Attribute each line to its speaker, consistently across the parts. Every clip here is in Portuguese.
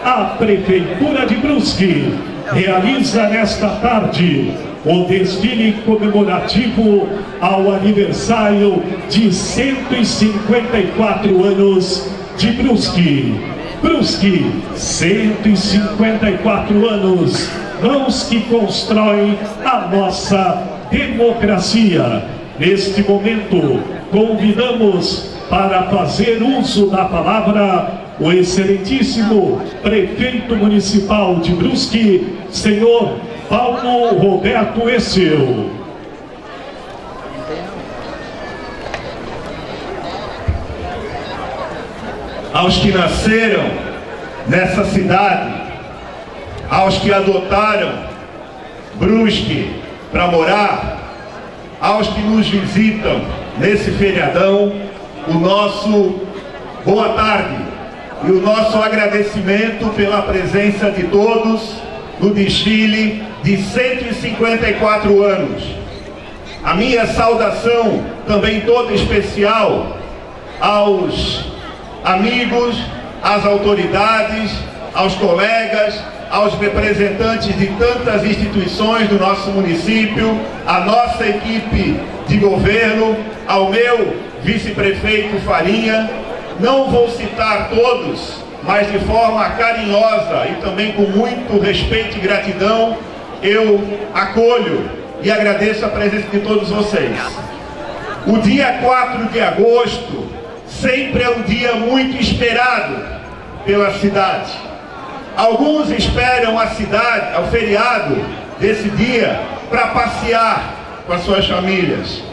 Speaker 1: a Prefeitura de Brusque realiza nesta tarde o desfile comemorativo ao aniversário de 154 anos de Brusque. Brusque, 154 anos, mãos que constroem a nossa democracia. Neste momento, convidamos para fazer uso da palavra o excelentíssimo prefeito municipal de Brusque, senhor Paulo Roberto Essel.
Speaker 2: Aos que nasceram nessa cidade, aos que adotaram Brusque para morar, aos que nos visitam nesse feriadão, o nosso boa tarde e o nosso agradecimento pela presença de todos no desfile de 154 anos. A minha saudação também toda especial aos amigos, às autoridades, aos colegas, aos representantes de tantas instituições do nosso município, à nossa equipe de governo, ao meu vice-prefeito Farinha. Não vou citar todos, mas de forma carinhosa e também com muito respeito e gratidão, eu acolho e agradeço a presença de todos vocês. O dia 4 de agosto sempre é um dia muito esperado pela cidade. Alguns esperam a cidade, o feriado desse dia, para passear com as suas famílias.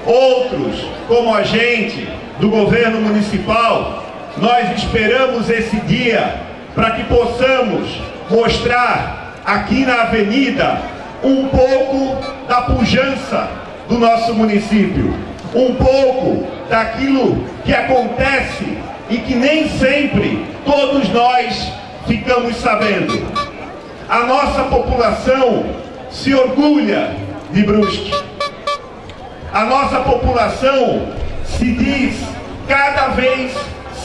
Speaker 2: Outros, como a gente do governo municipal, nós esperamos esse dia para que possamos mostrar aqui na avenida um pouco da pujança do nosso município, um pouco daquilo que acontece e que nem sempre todos nós ficamos sabendo. A nossa população se orgulha de Brusque. A nossa população se diz cada vez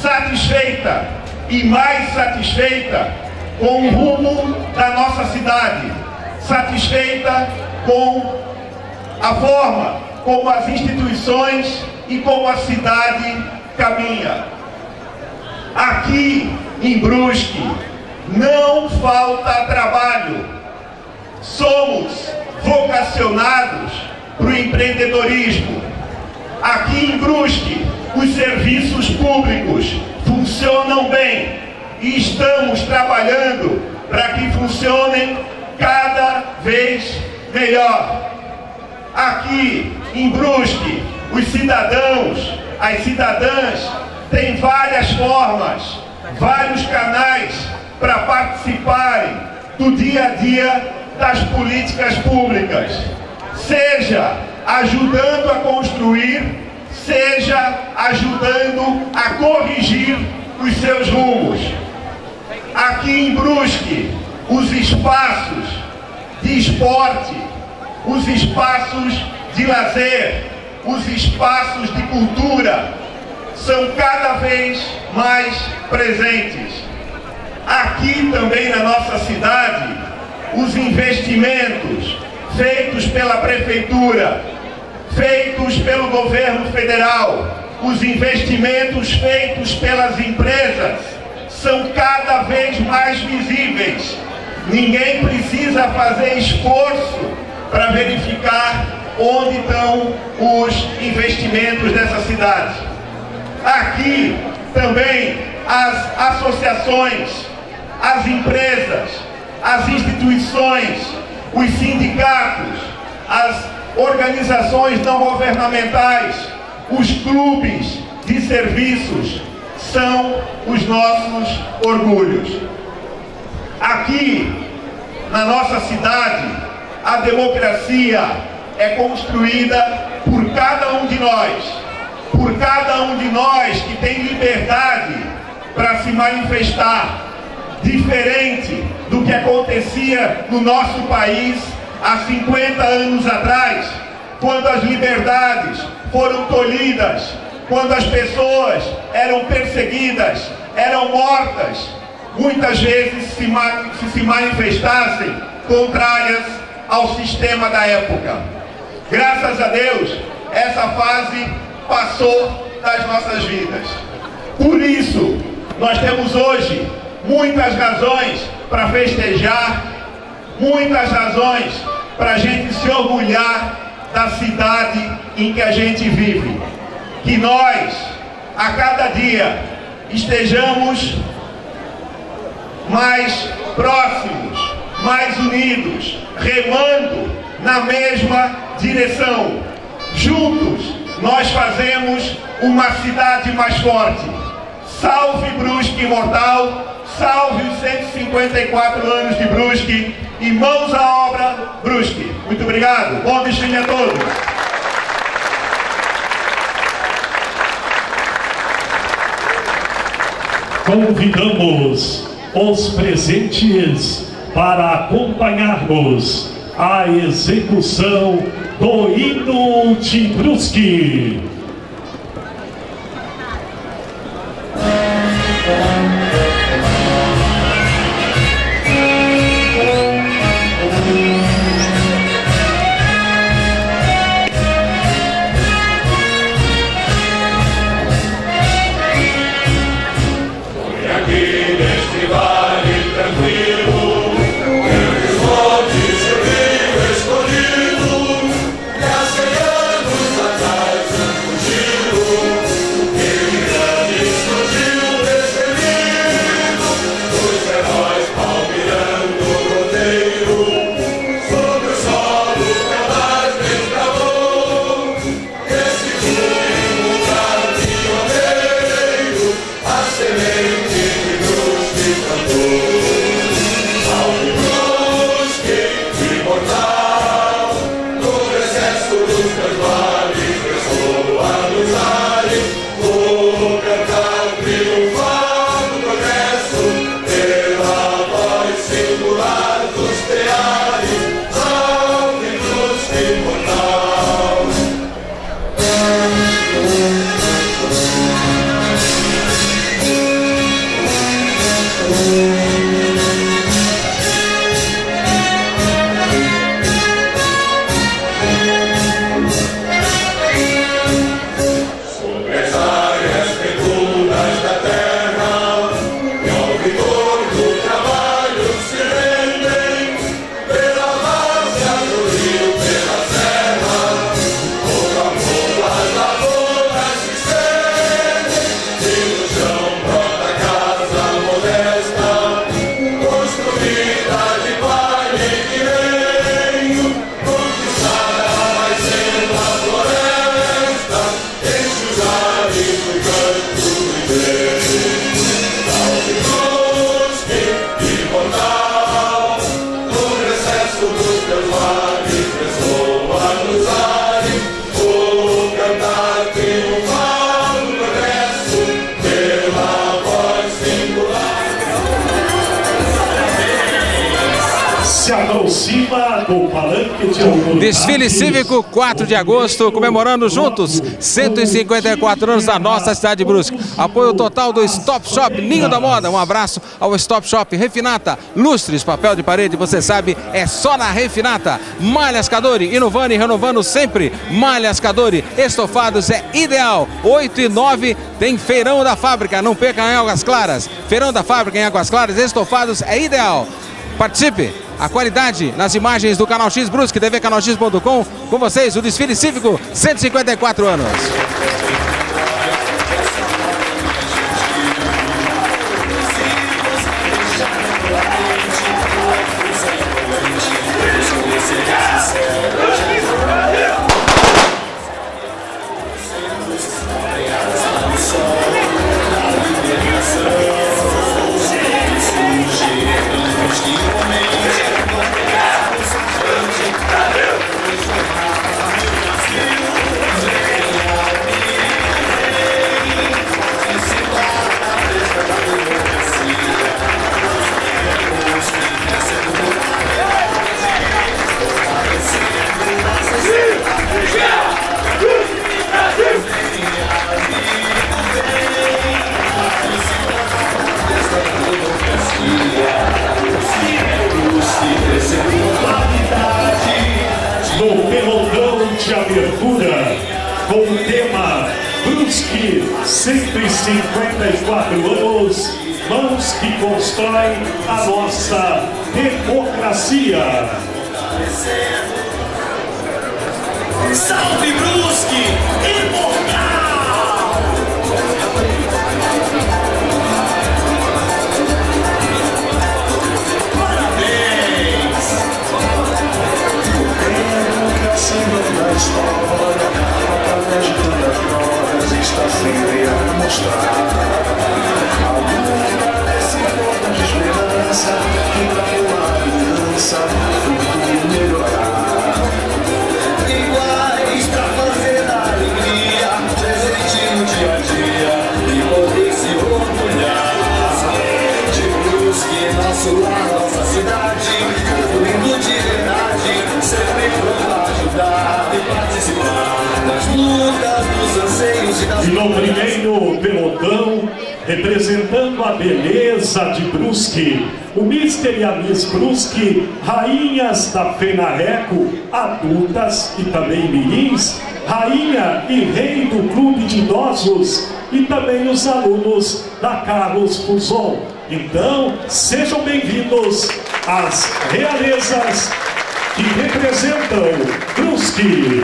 Speaker 2: satisfeita e mais satisfeita com o rumo da nossa cidade, satisfeita com a forma como as instituições e como a cidade caminha. Aqui em Brusque não falta trabalho. Somos vocacionados para o empreendedorismo. Aqui em Brusque, os serviços públicos funcionam bem e estamos trabalhando para que funcionem cada vez melhor. Aqui em Brusque, os cidadãos, as cidadãs têm várias formas, vários canais para participarem do dia a dia das políticas públicas, seja ajudando a construir, seja ajudando a corrigir os seus rumos. Aqui em Brusque, os espaços de esporte, os espaços de lazer, os espaços de cultura são cada vez mais presentes. Aqui também na nossa cidade, os investimentos feitos pela Prefeitura, feitos pelo governo federal, os investimentos feitos pelas empresas são cada vez mais visíveis. Ninguém precisa fazer esforço para verificar onde estão os investimentos dessa cidade. Aqui também as associações, as empresas, as instituições, os sindicatos, as organizações não governamentais, os clubes de serviços são os nossos orgulhos. Aqui na nossa cidade, a democracia é construída por cada um de nós que tem liberdade para se manifestar, diferente do que acontecia no nosso país há 50 anos atrás, quando as liberdades foram tolhidas, quando as pessoas eram perseguidas, eram mortas muitas vezes se manifestassem contrárias ao sistema da época. Graças a Deus, essa fase passou das nossas vidas. Por isso, nós temos hoje muitas razões para festejar, muitas razões para a gente se orgulhar da cidade em que a gente vive. Que nós, a cada dia, estejamos mais próximos, mais unidos, remando na mesma direção. Juntos, nós fazemos uma cidade mais forte. Salve Brusque imortal, salve os 154 anos de Brusque e mãos à obra, Brusque. Muito obrigado, bom desfile a todos.
Speaker 1: Convidamos os presentes para acompanharmos a execução do hino de Brusque.
Speaker 3: Desfile cívico 4 de agosto, comemorando juntos 154 anos da nossa cidade de Brusque. Apoio total do Stop Shop Ninho da Moda. Um abraço ao Stop Shop Refinata. Lustres, papel de parede, você sabe, é só na Refinata. Malhas Cadore, inovando e renovando sempre. Malhas Cadore, estofados é ideal. 8 e 9 tem Feirão da Fábrica, não perca em Águas Claras. Feirão da Fábrica em Águas Claras, estofados é ideal. Participe! A qualidade nas imagens do Canal X Brusque, tvcanalx.com. Com vocês, o desfile cívico, 154 anos.
Speaker 1: abertura com o tema Brusque, 154 anos, mãos que constroem a nossa democracia.
Speaker 4: Salve Brusque, imortal! Parabéns!
Speaker 5: Acima da história, através de tantas glórias, está sempre a mostrar a luta desse povo de esperança que dá uma aliança, futuro melhorar. Iguais pra fazer a alegria presente no dia a dia e poder se orgulhar de Brusque, nosso lar, nossa cidade, povo lindo de verdade, sempre pronto a ajudar e participar das lutas, dos anseios e das
Speaker 1: E no primeiro pelotão, representando a beleza de Brusque, o Mister e a Miss Brusque, rainhas da FENARECO, adultas e também mirins, rainha e rei do clube de idosos e também os alunos da Carlos Fuson. Então, sejam bem-vindos às realezas que representam Brusque.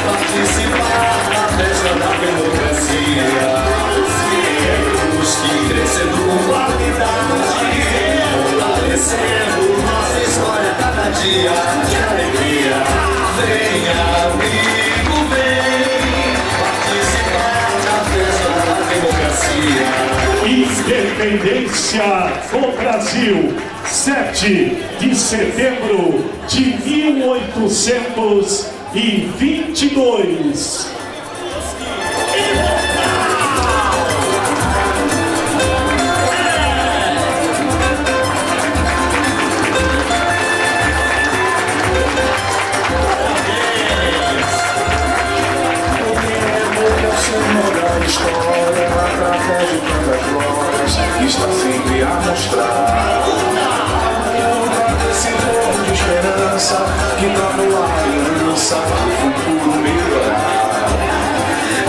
Speaker 5: Participar da festa da democracia. É Brusque crescendo com qualidade, fortalecendo nossa história cada dia de alegria. Venha, amigo, vem participar da festa da democracia.
Speaker 1: Independência do Brasil, 7 de setembro de 1822.
Speaker 5: História, através de tantas glórias, está sempre a mostrar esse povo de esperança que dá uma aliança, o futuro melhorar.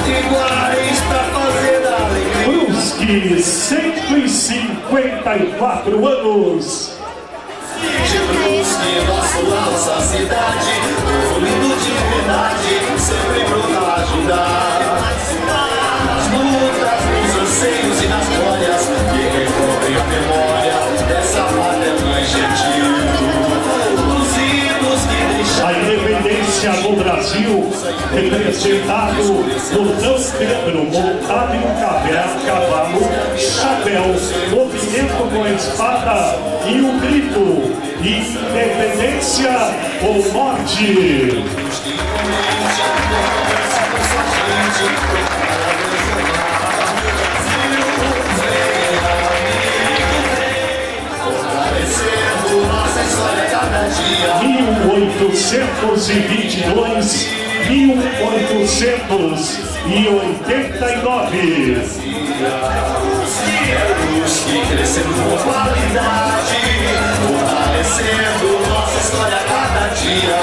Speaker 5: Iguais pra fazer a alegria.
Speaker 1: Brusque, 154 anos.
Speaker 5: De Brusque, nosso lar, nossa cidade, povo lindo de verdade, sempre pronto a ajudar. Nas lutas, nos anseios e nas glórias, que recobrem a memória dessa pátria mãe gentil. Os hinos que deixam
Speaker 1: A independência do Brasil, representado no Dom Pedro, montado em um cavalo, chapéu, movimento com a espada e um grito: independência ou morte.
Speaker 5: fortalecendo nossa história cada dia.
Speaker 1: 1822, 1889.
Speaker 5: Brusque crescendo com qualidade, fortalecendo nossa história cada dia.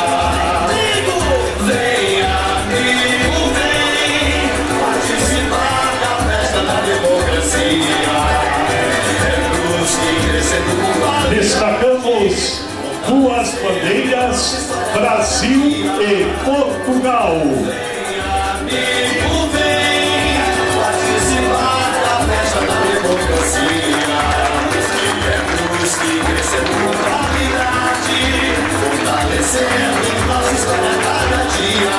Speaker 5: Venha, amigo, vem participar da festa da democracia. É Brusque crescendo com qualidade.
Speaker 1: Destacamos duas bandeiras, Brasil e Portugal.
Speaker 5: Amigo, vem participar da festa da democracia. É Brusque crescendo com qualidade, fortalecendo nossa história cada dia.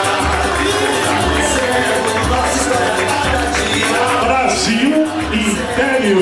Speaker 5: Fortalecendo nossa história cada dia.
Speaker 1: Brasil Império.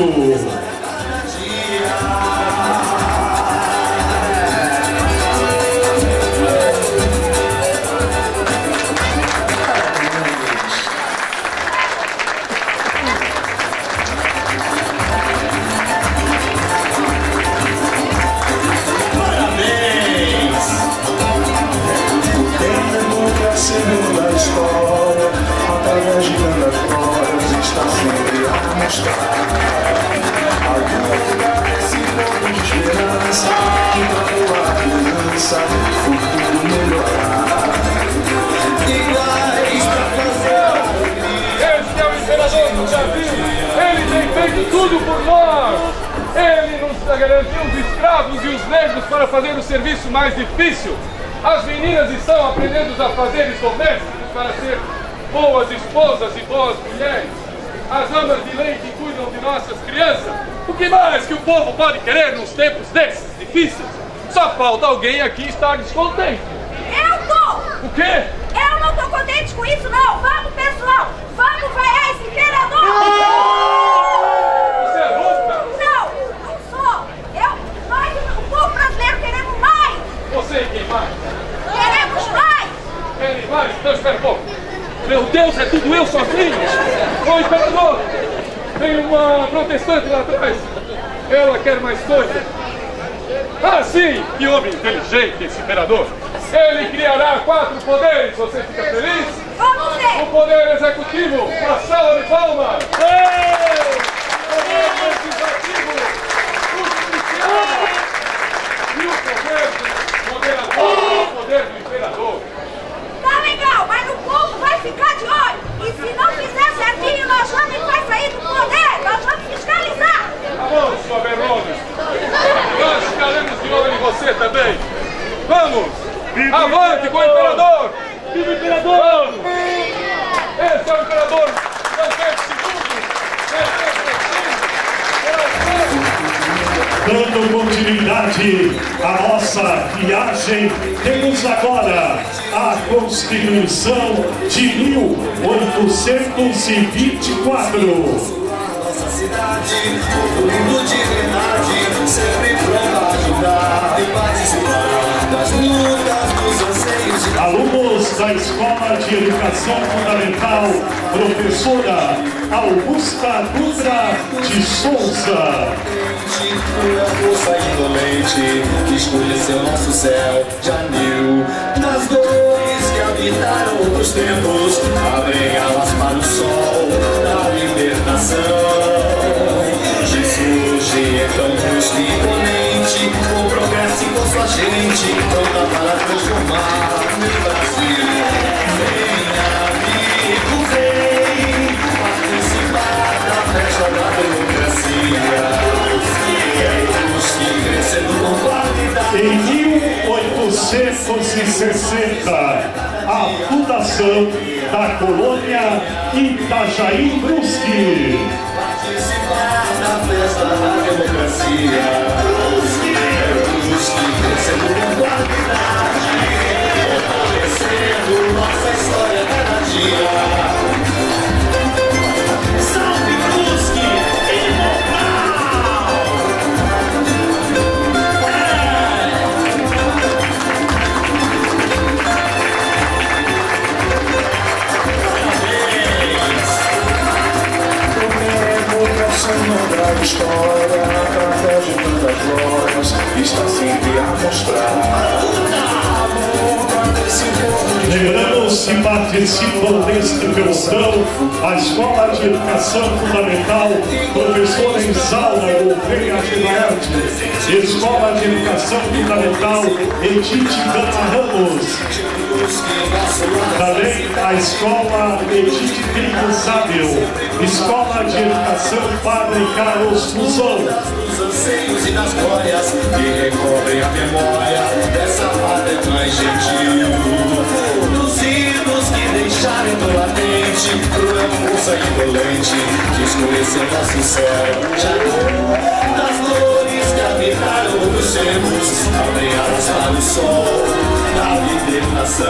Speaker 5: Está sempre a mostrar a luta desse povo esperança que pra tua criança o futuro melhorar. Iguais pra fazer.
Speaker 6: Este é o imperador do Brasil. Ele tem feito tudo por nós. Ele nos garantiu os escravos e os negros para fazer o serviço mais difícil. As meninas estão aprendendo os afazeres domésticos para ser boas esposas e boas mulheres. As amas de leite cuidam de nossas crianças. O que mais que o povo pode querer nos tempos desses difíceis? Só falta alguém aqui estar descontente.
Speaker 7: Eu tô!
Speaker 6: O quê?
Speaker 7: Eu não tô contente com isso, não! Vamos, pessoal! Vamos vaiar esse imperador!
Speaker 6: Você é louca?
Speaker 7: Não! Não sou! Nós, o povo brasileiro, queremos mais!
Speaker 6: Você e quem mais?
Speaker 7: Queremos mais!
Speaker 6: Querem mais? Então espera um pouco. Meu Deus, é tudo eu sozinho? Ô imperador! Tem uma protestante lá atrás. Ela quer mais coisa. Ah, sim! Que homem inteligente esse imperador! Ele criará 4 poderes, você fica feliz?
Speaker 7: Vamos ver!
Speaker 6: O poder executivo, a sala de palmas! O poder legislativo, o judiciário! E o poder do moderador, o poder do imperador!
Speaker 7: Tá legal, mas o povo vai ficar de olho! E se não fizer certinho, nós vamos e vai sair do poder! Nós vamos fiscalizar!
Speaker 6: Tá bom, sua Berlones! Nós ficaremos de olho em você também! Vamos! Avante com o imperador! Viva o imperador! Esse é o imperador
Speaker 1: Dando continuidade à nossa viagem, temos agora a Constituição de 1824.
Speaker 5: Nossa cidade, povo lindo de verdade, sempre pronto a ajudar e participar das lutas, dos anseios de
Speaker 1: Alunos da Escola de Educação Fundamental, professora Augusta Dutra de Souza.
Speaker 5: a força indolente que escureceu nosso céu de anil. Nas dores que habitaram outros tempos, abrem alas para o sol da libertação. Surge então brusco e imponente, com progresso e com sua gente, pronta para transformar o Brasil. Venha, amigo, vem participar da festa da democracia.
Speaker 1: Em 1860, a fundação da colônia Itajaí Brusque.
Speaker 5: Participar da festa da democracia. Brusque crescendo com qualidade, fortalecendo nossa história cada dia. Salve Brusque, imortal! Outra história, através de tantas glórias, está sempre a mostrar.
Speaker 1: Lembramos que participam deste pelotão a Escola de Educação Fundamental Professora Isaura Gouveia Gilaerte, Escola de Educação Fundamental Edith Gama Ramos, também a Escola Edith Pinto Sábio, Escola de Educação Padre Carlos Fusão.
Speaker 5: Dos anseios e das glórias que recobrem a memória dessa pátria mais gentil. Dos hinos que deixaram tão latente, cruel força indolente que escureceu nosso céu. Já das dores que habitaram outros tempos, abrem alas para o sol da libertação.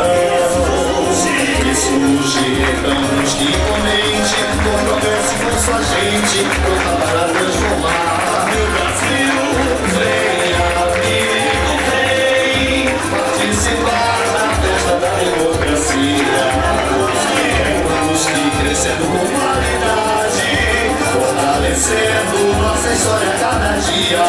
Speaker 5: E surge então brusque e imponente, com progresso e com sua gente, pronta para transformar meu Brasil. Vem, amigo, vem participar da festa da democracia. Brusque crescendo com qualidade, fortalecendo nossa história cada dia.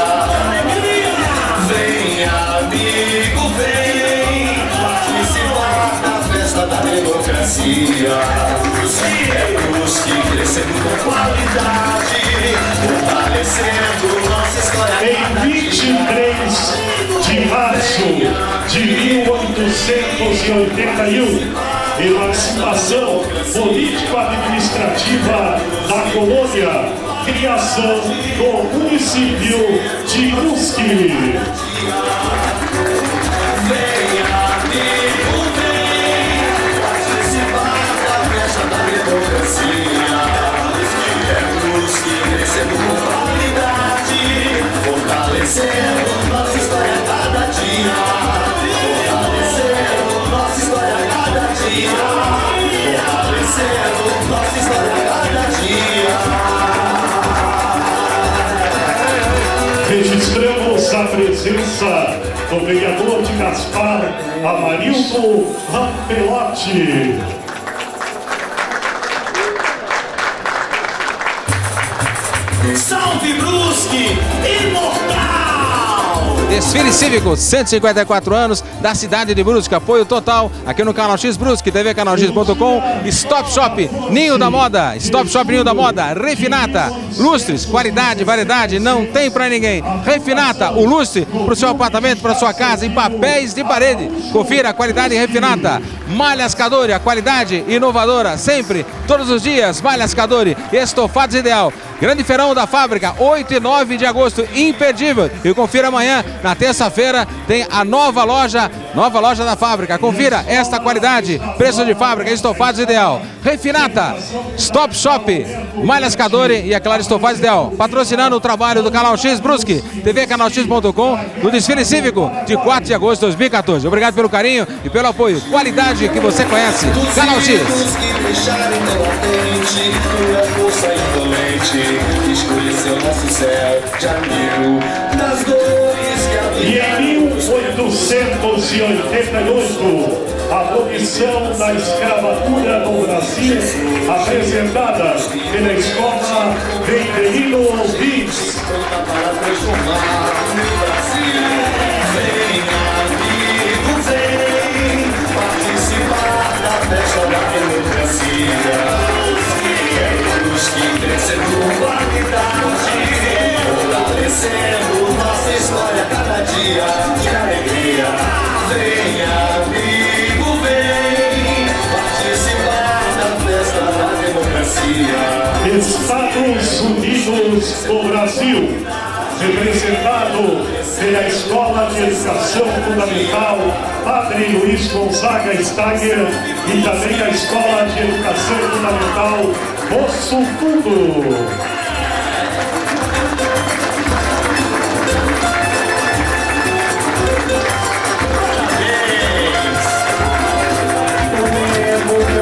Speaker 5: Vem, amigo, vem participar da festa da democracia. Brusque crescendo com qualidade, fortalecendo nossa
Speaker 1: Em 23 de março de 1881, emancipação político-administrativa da colônia, criação do município de Brusque.
Speaker 5: Crescendo com qualidade, fortalecendo nossa história cada dia. Fortalecendo nossa história cada dia. Fortalecendo nossa história cada dia.
Speaker 1: Registramos a presença do vereador de Gaspar, Amarildo Rampelotti.
Speaker 5: Salve Brusque, imortal!
Speaker 3: Desfile cívico, 154 anos da cidade de Brusque. Apoio total aqui no Canal X Brusque, tvcanalx.com. Stop Shop Ninho da Moda, Stop Shop Ninho da Moda, Refinata, lustres, qualidade, variedade, não tem pra ninguém. Refinata, o lustre pro seu apartamento, pra sua casa, em papéis de parede. Confira a qualidade Refinata. Malhas Cadore, a qualidade inovadora, sempre, todos os dias. Malhas Cadore, estofados ideal. Grande feirão da fábrica, 8 e 9 de agosto, imperdível. E confira amanhã, na terça-feira, tem a nova loja da fábrica. Confira esta qualidade, preço de fábrica, estofados ideal. Refinata, Stop Shop, Malhas Cadore e, é claro, estofados ideal. Patrocinando o trabalho do Canal X Brusque, tvcanalx.com, do desfile cívico de 4 de agosto de 2014. Obrigado pelo carinho e pelo apoio. Qualidade que você conhece. Canal X.
Speaker 5: Escureceu nosso céu de amigo das dores que a vida.
Speaker 1: E em 1888, a abolição da escravatura no Brasil, apresentada pela escola Vendelino Bis.
Speaker 5: Para transformar o Brasil. Vem, amigo, vem participar da festa da democracia. Que crescendo com qualidade, fortalecendo nossa história cada dia de alegria. Vem, amigo, vem participar da festa da democracia.
Speaker 1: Estados Unidos do Brasil, representado pela Escola de Educação Fundamental Padre Luiz Gonzaga Stagger e também a Escola de Educação Fundamental Poço Fundo.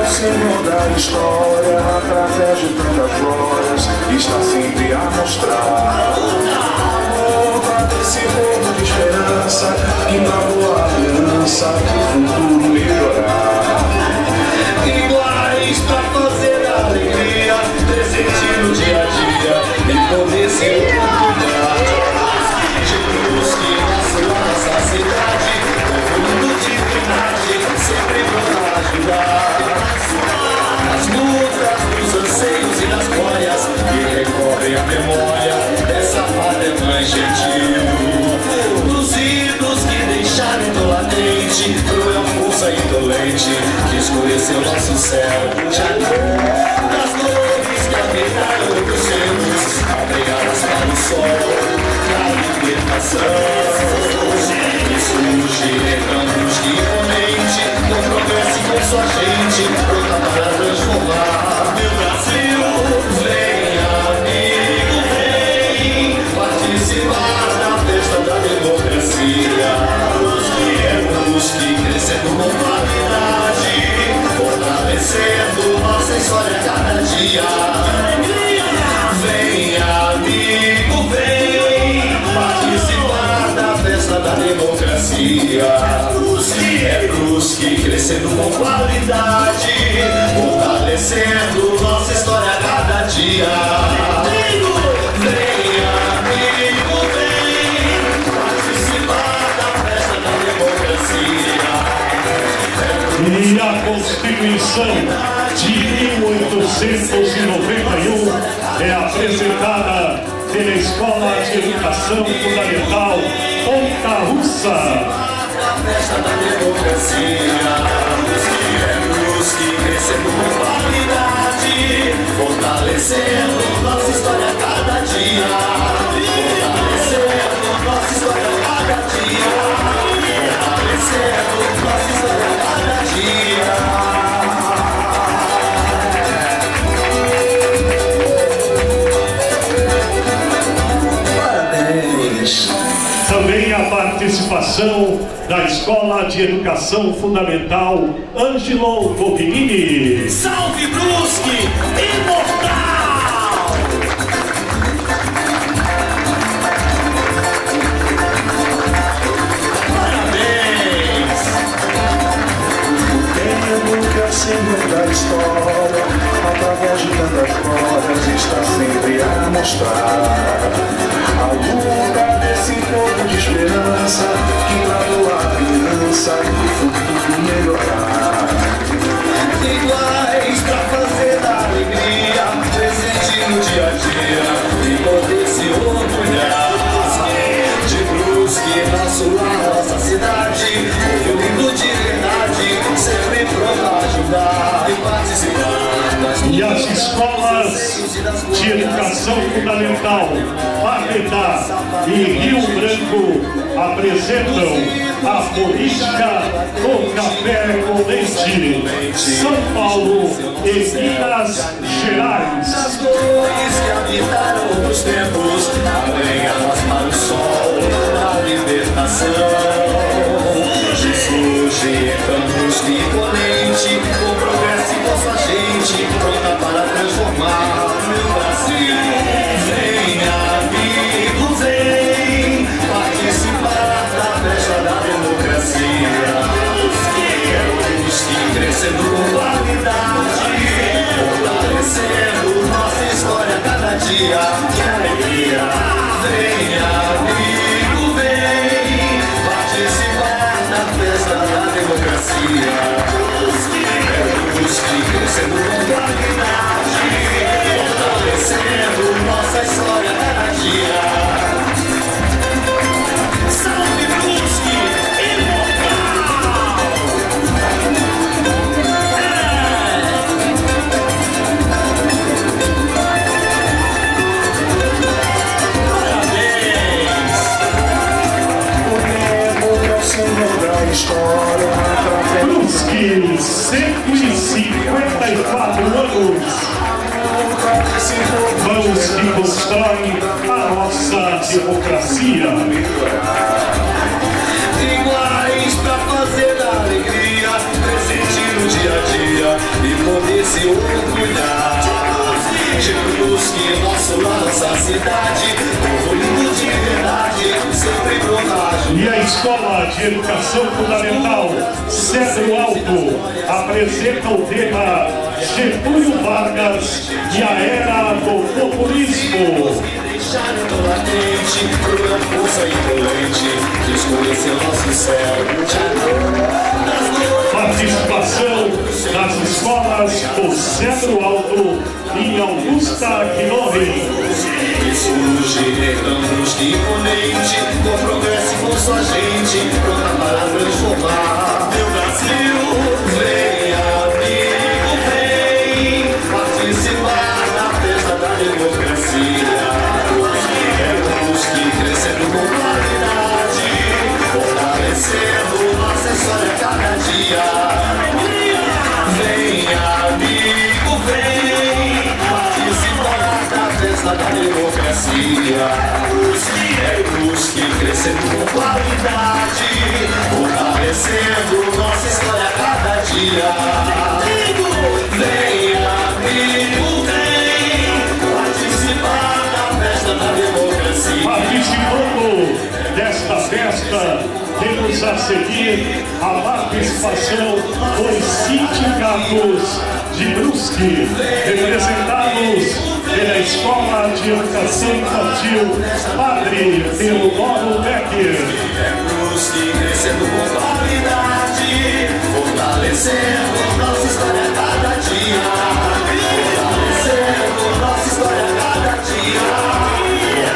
Speaker 8: Senhor da história, através de tantas glórias, está sempre a mostrar amor para esse povo de esperança, que na boa aliança o futuro melhorar.
Speaker 5: Iguais para fazer alegria, presente no dia a dia e poder se orgulhar. Jesus que nasceu na nossa cidade, povo lindo de verdade, sempre pronto a ajudar. Nas lutas, nos anseios e nas glórias que recorrem à memória dessa pátria mãe gentil. Dos ídolos que deixaram do latente, cruel, força indolente, que escureceu nosso céu de amor. Das dores que habitaram dos céus, abrem alas para o sol, da libertação. Que surge lembrando-nos que imponente, com promessa e com sua gente, pronta para transformar meu Brasil. Vem, amigo, vem participar da festa da democracia. Brusque crescendo com qualidade, fortalecendo nossa história cada dia. Vem, amigo, vem participar da festa da democracia. Brusque crescendo com qualidade, fortalecendo nossa história cada dia. Vem, amigo, vem participar da festa da democracia.
Speaker 1: E a Constituição de 1891 é apresentada pela Escola de Educação Fundamental Ponta Russa.
Speaker 5: Na festa da democracia, Brusque crescendo com qualidade, fortalecendo nossa história a cada dia, fortalecendo nossa história a cada dia, fortalecendo nossa história a cada dia.
Speaker 1: Também a participação da Escola de Educação Fundamental Ângelo Cognini.
Speaker 4: Salve Brusque, imortal!
Speaker 5: Parabéns!
Speaker 8: Tempo que é o Senhor da história, através de tantas glórias, está sempre a mostrar a luta desse povo de esperança que travou a criança e o futuro melhorar.
Speaker 5: Iguais pra fazer da alegria presente no dia a dia e poder se orgulhar de Brusque, nosso lar, nossa cidade, povo lindo de verdade, sempre pronto a ajudar e participar das
Speaker 1: E as escolas de educação fundamental Paquetá e Rio Branco apresentam a política do café com leite, São Paulo e Minas Gerais.
Speaker 5: As dores que habitaram os tempos, abrem asas para o sol da libertação. Surge então Brusque imponente, com progresso e com sua gente, pronta para transformar o meu Brasil. Vem, amigo, vem participar da festa da democracia. Brusque crescendo com qualidade, fortalecendo nossa história a cada dia. Que alegria! Vem, amigo, vem participar da festa da democracia. Brusque crescendo com qualidade, fortalecendo nossa história a cada dia. Salve Brusque, imortal! Parabéns!
Speaker 8: O tempo que é o Senhor da história, através
Speaker 1: Brusque, 154 anos. Mãos que constroem a nossa democracia.
Speaker 5: Iguais pra fazer da alegria presente no dia a dia e poder se orgulhar de Brusque, nosso lar, nossa cidade, povo lindo de verdade, sempre pronto a ajudar.
Speaker 1: E a Escola de Educação Fundamental Cedro Alto apresenta o tema Getúlio Vargas e a Era do Populismo.
Speaker 5: Deixaram tão latente, por uma força indolente, que escureceu nosso céu.
Speaker 1: Participação das escolas do Cedro Alto e Augusta Quinori.
Speaker 5: Que surge então Brusque imponente, com progresso e com sua gente, pronta para transformar meu Brasil. Vem, amigo, vem participar da festa da democracia. Brusque crescendo com qualidade, fortalecendo nossa história a cada dia. Vem, amigo, vem participar da festa da democracia. Brusque crescendo com qualidade, fortalecendo nossa história a cada dia. Vem, amigo, vem participar da festa da democracia.
Speaker 1: Participando desta festa, temos a seguir a participação dos sindicatos de Brusque, representados pela Escola de Educação Infantil Padre Teodoro Becker.
Speaker 5: Brusque crescendo com qualidade, fortalecendo nossa história a cada dia. Fortalecendo nossa história a cada dia.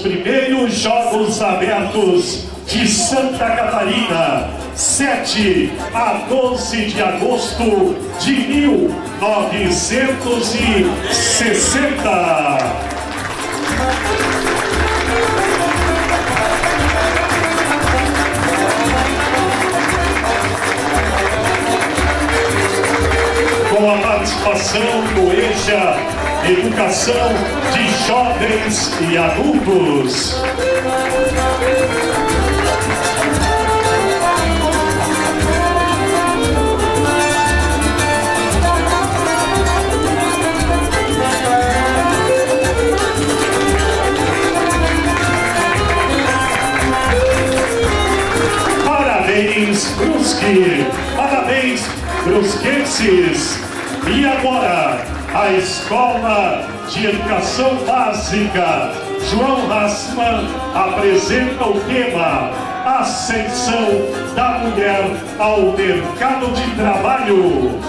Speaker 1: primeiros Jogos Abertos de Santa Catarina, 7 a 12 de agosto de 1960. Com a participação do EJA, Educação de Jovens e Adultos. Parabéns, Brusque! Parabéns, brusquenses! E agora, a Escola de Educação Básica João Rassmann apresenta o tema Ascensão da Mulher ao Mercado de Trabalho.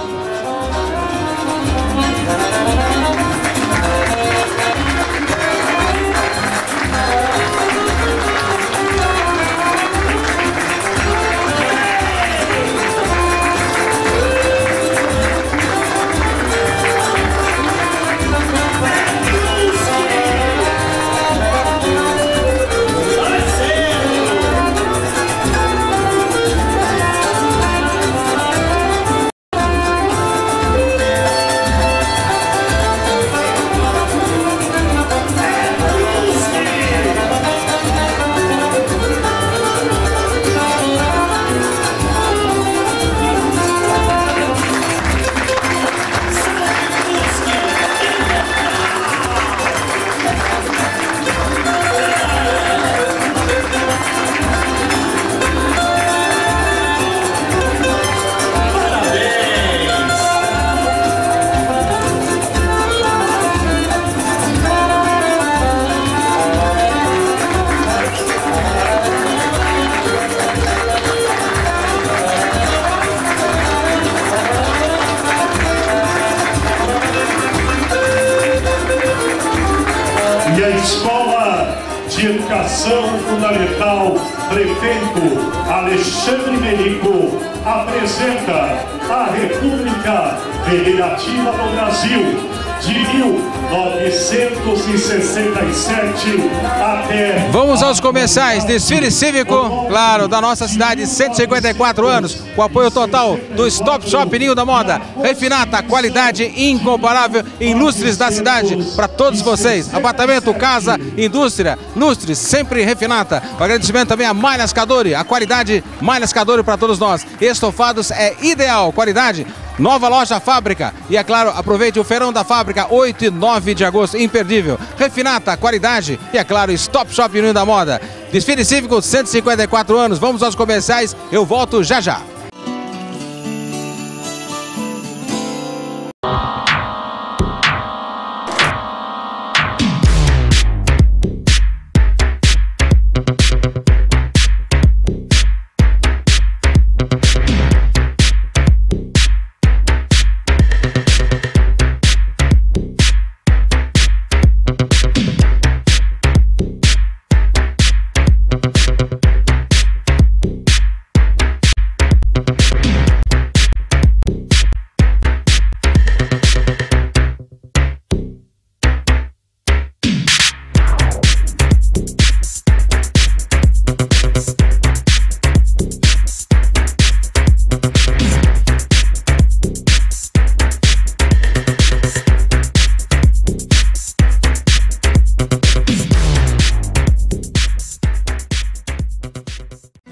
Speaker 1: E a Escola de Educação Fundamental Prefeito Alexandre Merico apresenta a República Federativa do Brasil de 1967 até...
Speaker 3: Vamos aos comerciais. Desfile cívico, claro, da nossa cidade, 154 anos, com apoio total do Stop Shop Ninho da Moda. Refinata, qualidade incomparável em lustres da cidade para todos vocês. Apartamento, casa, indústria, lustres, sempre Refinata. O agradecimento também a Malhas Cadore, a qualidade Malhas Cadore para todos nós. Estofados é ideal, qualidade. Nova loja Fábrica. E é claro, aproveite o Feirão da Fábrica, 8 e 9 de agosto, imperdível. Refinata, qualidade. E é claro, Stop Shop Ninho da Moda. Desfile cívico, 154 anos. Vamos aos comerciais, eu volto já já.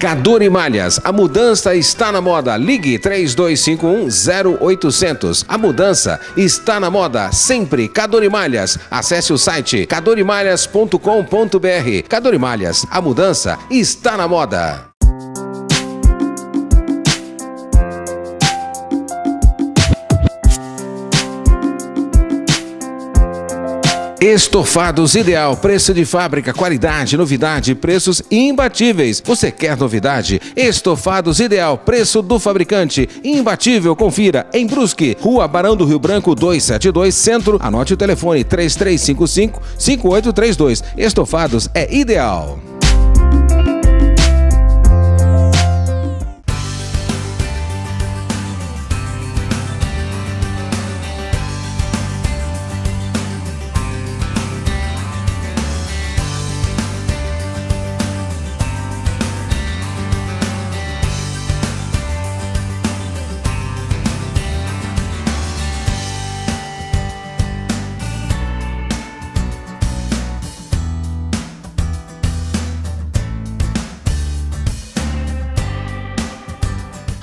Speaker 3: Cadore Malhas, a mudança está na moda. Ligue 3251-0800. A mudança está na moda, sempre Cadore Malhas. Acesse o site cadoremalhas.com.br. Cadore Malhas, a mudança está na moda. Estofados Ideal, preço de fábrica, qualidade, novidade, preços imbatíveis. Você quer novidade? Estofados Ideal, preço do fabricante, imbatível. Confira em Brusque, Rua Barão do Rio Branco 272, Centro. Anote o telefone 3355-5832. Estofados é Ideal.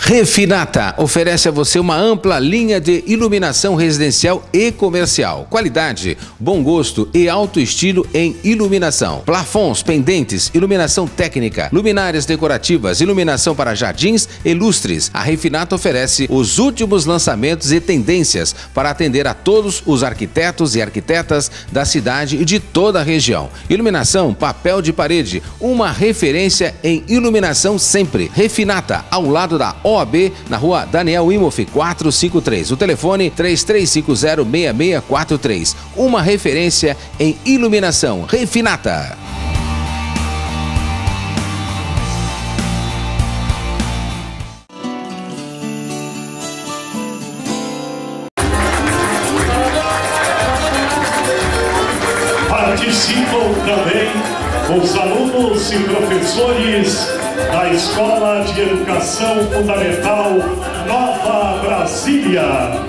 Speaker 3: Refinata oferece a você uma ampla linha de iluminação residencial e comercial. Qualidade, bom gosto e alto estilo em iluminação. Plafons, pendentes, iluminação técnica, luminárias decorativas, iluminação para jardins e lustres. A Refinata oferece os últimos lançamentos e tendências para atender a todos os arquitetos e arquitetas da cidade e de toda a região. Iluminação, papel de parede, uma referência em iluminação sempre. Refinata, ao lado da OAB, na Rua Daniel Imoff 453. O telefone 3350-6643. Uma referência em iluminação. Refinata.
Speaker 1: Participam também os alunos e professores da Escola de Educação Fundamental Nova Brasília.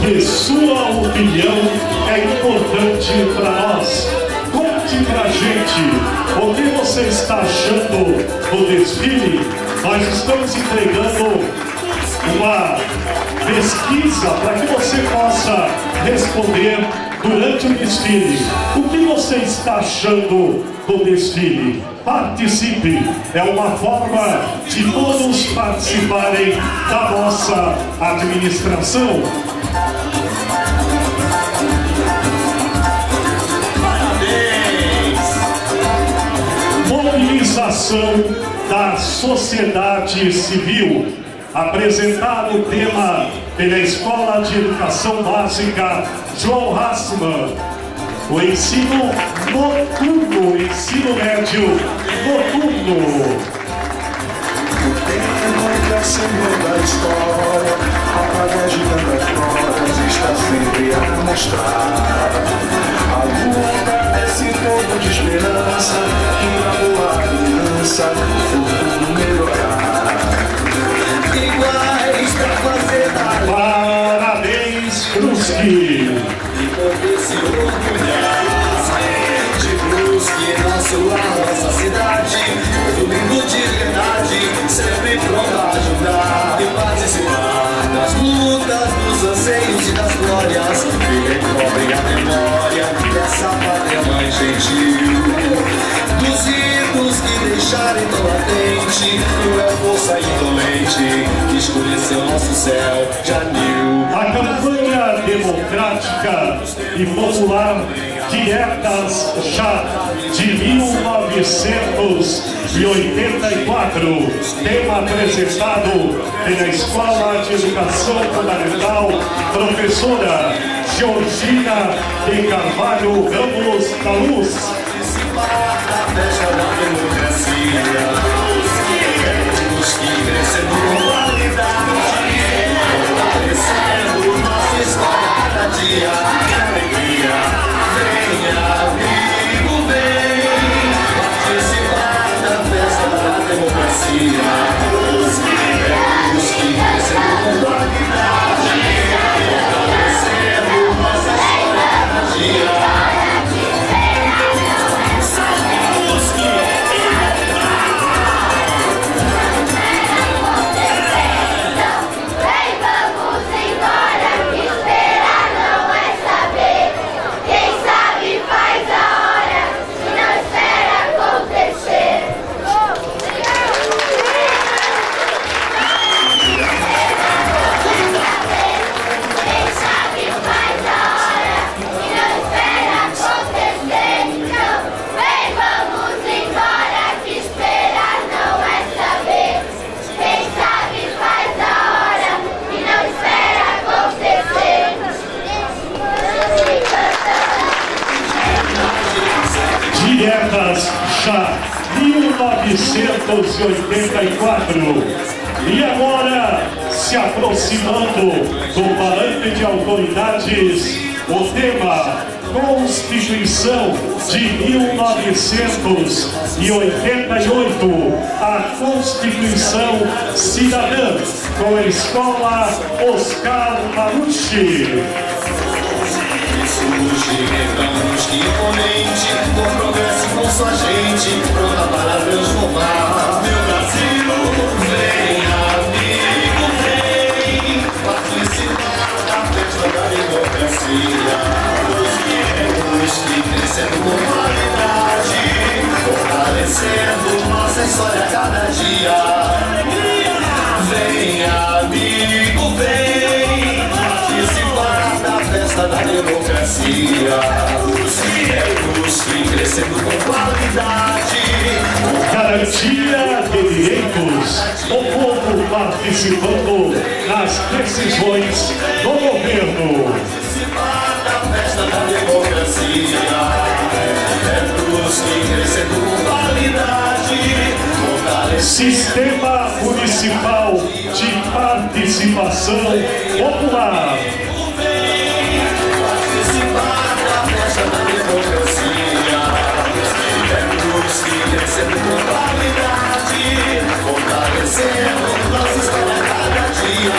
Speaker 1: Que sua opinião é importante para nós. Conte pra gente o que você está achando do desfile. Nós estamos entregando uma pesquisa para que você possa responder durante o desfile. O que você está achando do desfile? Participe, é uma forma de todos participarem da nossa administração. Mobilização da sociedade civil. Apresentado o tema pela Escola de Educação Básica João Hassmann. O ensino noturno, o ensino médio noturno.
Speaker 8: O tempo que acendeu da história, através de tantas glórias, está sempre a mostrar. A luta, esse fogo de esperança, que na boa aliança, o futuro melhorar. Iguais pra fazer valer.
Speaker 1: Parabéns, Brusque!
Speaker 5: E poder se orgulhar de Brusque, nosso lar, nossa cidade. Domingo de verdade, sempre pronto a ajudar e participar das lutas, dos anseios e das glórias. Que recobrem a memória dessa pátria mãe gentil. Dos ritos que deixarem tão latente, e o força indolente que escureceu nosso céu de anil.
Speaker 1: A campanha democrática e popular Dietas Chá de 1984, tema apresentado pela Escola de Educação Fundamental, professora Georgina de Carvalho Ramos da Luz.
Speaker 5: Participar da festa da democracia, Brusque crescendo com qualidade, fortalecendo nossa história cada dia. Que alegria, venha amigo, vem participar da festa da
Speaker 1: datas já 1984. E agora, se aproximando do palanque de autoridades, o tema Constituição de 1988, a Constituição Cidadã, com a Escola Oscar Marucci.
Speaker 5: Surge, recantos que imponente, com progresso e com sua gente, pronta para transformar. Meu Brasil, vem, amigo, vem, participar da festa da democracia. Os que crescendo com qualidade, fortalecendo nossa história a cada dia. Vem, amigo, vem, participar da festa da democracia. Os que crescendo com qualidade,
Speaker 1: Garantia de direitos, o povo participando nas decisões do governo.
Speaker 5: participar da festa da democracia. Os que crescendo com qualidade,
Speaker 1: Sistema Municipal de Participação Popular.
Speaker 5: participar da festa da democracia. Os que crescendo com qualidade, fortalecendo nossa história a cada dia.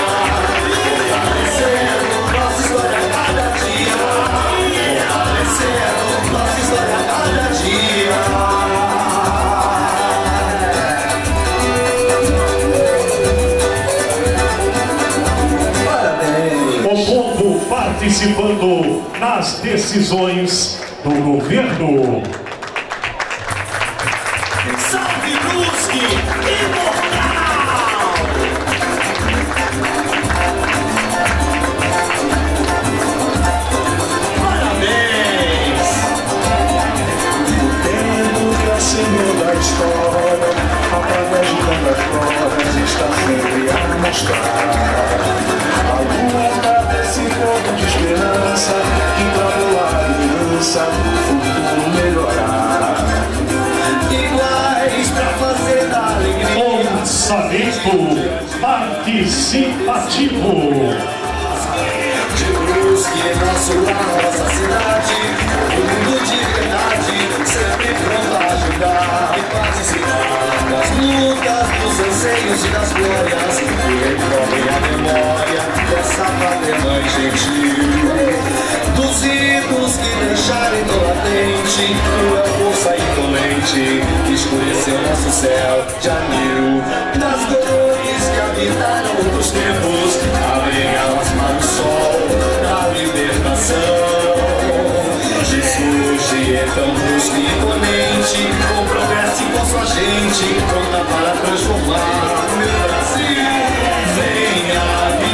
Speaker 5: Fortalecendo nossa história a cada dia. Fortalecendo nossa história a cada dia.
Speaker 1: O povo participando nas decisões do governo.
Speaker 4: Salve Brusque, imortal!
Speaker 5: Parabéns!
Speaker 8: Tempo que é senhor da história, através de tantas glórias, está sempre a mostrar a luta desse povo de esperança que pra voar aliança o futuro melhorar.
Speaker 5: Iguais pra fazer da alegria.
Speaker 1: Orçamento participativo.
Speaker 5: De Brusque, nosso lar, nossa cidade, o mundo de verdade, sempre pronto a ajudar e participar das lutas, dos anseios e das glórias, que recobrem a memória dessa pátria mãe gentil, dos idos que deixaram tão latente, cruel força indolente, que escureceu nosso céu de anil, das dores que habitaram outros tempos, abrem alas para o sol da libertação. Ressurge então Brusque imponente, com progresso e com sua gente, pronta para transformar meu Brasil. Venha,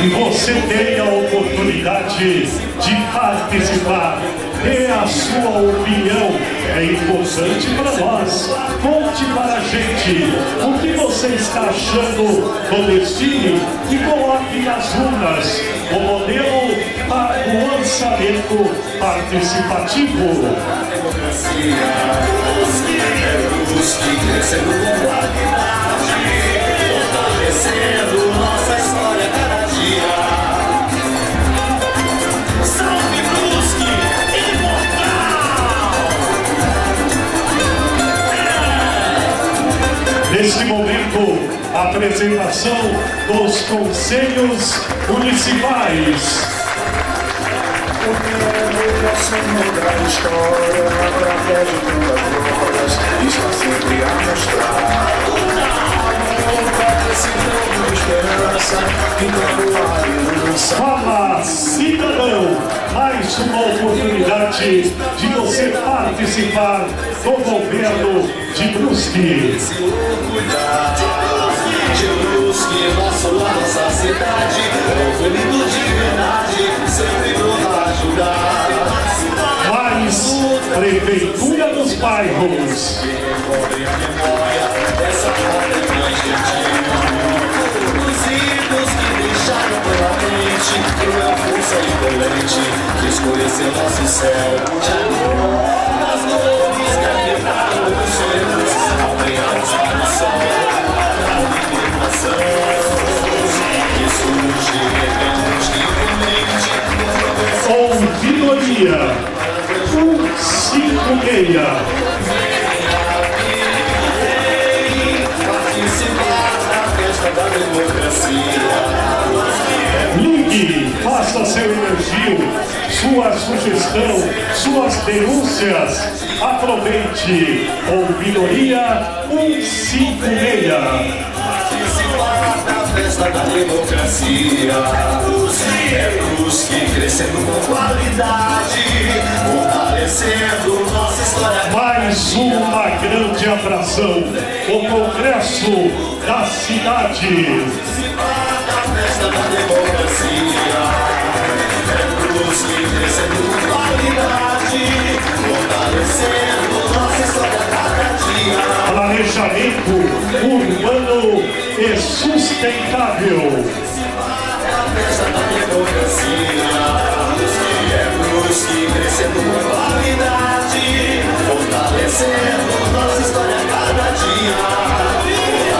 Speaker 1: E você tem a oportunidade de participar. Dê a sua opinião, é importante para nós. Conte para a gente o que você está achando do destino e coloque nas urnas o modelo para o orçamento participativo.
Speaker 5: democracia, Brusque crescendo com qualidade, fortalecendo nossa história a cada dia.
Speaker 4: Salve Brusque, imortal!
Speaker 1: Neste momento, a apresentação dos conselhos municipais.
Speaker 8: O tempo que é senhor da história, através de tantas glórias, está sempre a mostrar a luta desse povo de esperança que pra voar aliança.
Speaker 1: Fala, cidadão, mais uma oportunidade de você participar do governo de Brusque.
Speaker 5: Se orgulhar de Brusque, nosso lar, nossa cidade, povo lindo de verdade, sempre pronto a ajudar.
Speaker 1: Mais Prefeitura dos Bairros.
Speaker 5: Que recobrem a memória dessa pátria mãe gentil. Os idos que deixaram pela mente, cruel força indolente, que escureceu nosso céu de amor. Nas dores que habitaram
Speaker 1: democracia. 156.
Speaker 5: Da democracia.
Speaker 1: Ligue, faça seu elogio, sua sugestão, suas denúncias. Aproveite. Ouvidoria 156.
Speaker 5: Participar da festa da democracia. É Brusque crescendo com qualidade, fortalecendo nossa história.
Speaker 1: Mais uma grande atração, o Congresso da Cidade.
Speaker 5: Participar da festa da democracia. É Brusque crescendo com qualidade, fortalecendo nossa história cada dia.
Speaker 1: Planejamento urbano e sustentável.
Speaker 5: A festa da democracia. É Brusque crescendo com qualidade, fortalecendo nossa história cada dia.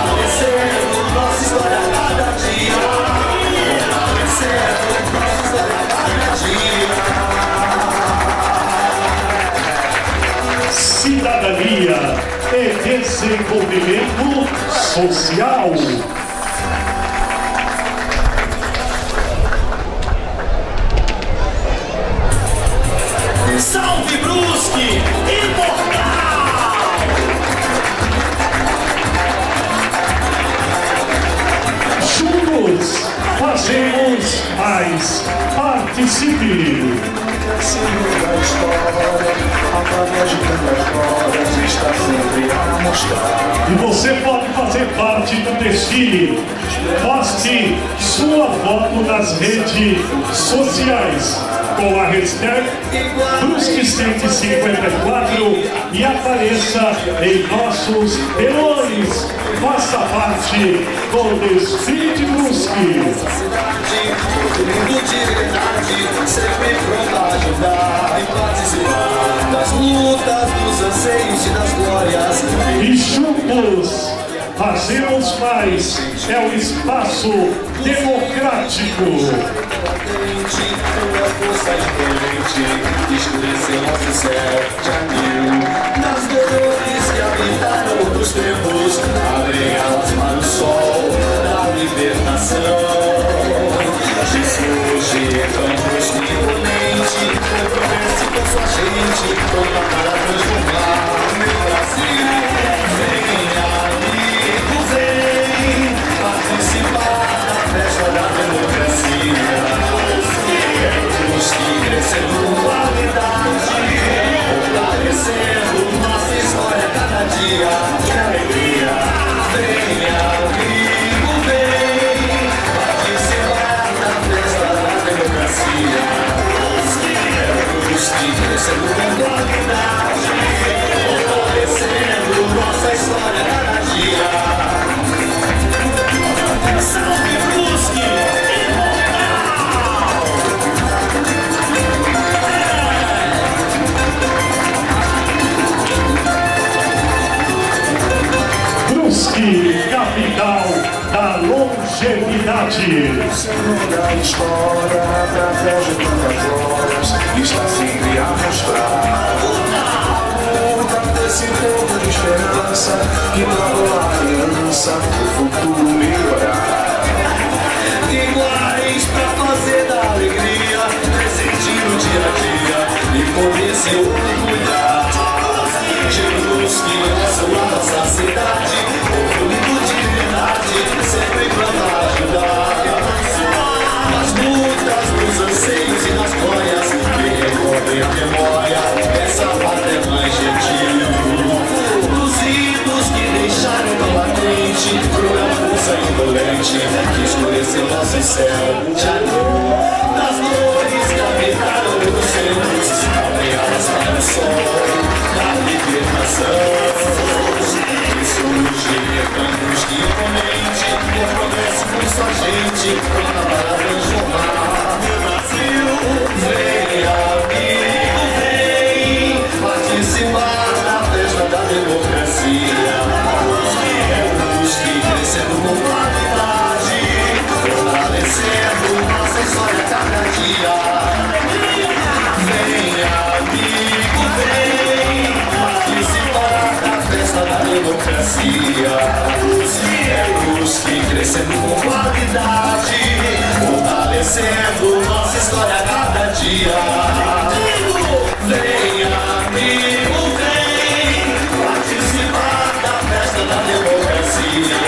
Speaker 5: Fortalecendo nossa história cada dia. Fortalecendo nossa história cada dia.
Speaker 1: Cidadania e desenvolvimento social.
Speaker 4: Salve Brusque, imortal!
Speaker 1: Juntos fazemos mais. Participe!
Speaker 8: Da história, através de tantas glórias, está sempre a mostrar.
Speaker 1: E você pode fazer parte do desfile. Poste sua foto nas redes sociais com a hashtag Brusque 154 e apareça em nossos telões. Faça parte do desfile de Brusque.
Speaker 5: Todo mundo de verdade, sempre pronto a ajudar e participar das lutas, dos anseios e das glórias.
Speaker 1: E juntos fazemos mais. É o espaço democrático.
Speaker 5: Toda força diferente, escureceu nosso céu, já viu. Nas dores que habitaram outros tempos, abrem alas para o sol da libertação. Jesus, Campos imponente, converse com sua gente, pronta para transformar meu Brasil. Vem, amigo, vem participar da festa da democracia. Brusque crescendo com qualidade, fortalecendo nossa história cada dia. Que alegria! Vem, amigo, vem participar da festa da democracia. Brusque crescendo com qualidade, fortalecendo nossa história cada dia.
Speaker 4: Salve Brusque, imortal!
Speaker 1: Brusque, capital da longevidade.
Speaker 8: Da história, através de tantas glórias, está sempre a mostrar. Desse povo de esperança, que travou a aliança, o futuro melhorar.
Speaker 5: Iguais pra fazer da alegria, presente no dia a dia e poder se orgulhar. Brusque, nossa cidade, povo lindo de verdade, sempre pronto a ajudar. Nas lutas, nos anseios e nas glórias, que recordem a memória, essa pátria é mais gentil. Dos ídolos que deixaram tão latente, cruel força indolente, que escureceu nosso céu. Já das dores que habitaram os céus, abrem alas para o sol da libertação. Que surge, Campos que imponente, que progresso com sua gente, pronta para transformar meu Brasil. Vem, amigo, vem participar da festa da democracia. É Brusque crescendo com qualidade, fortalecendo crescendo com qualidade, fortalecendo nossa história a cada dia. Vem, amigo, vem participar da festa da democracia.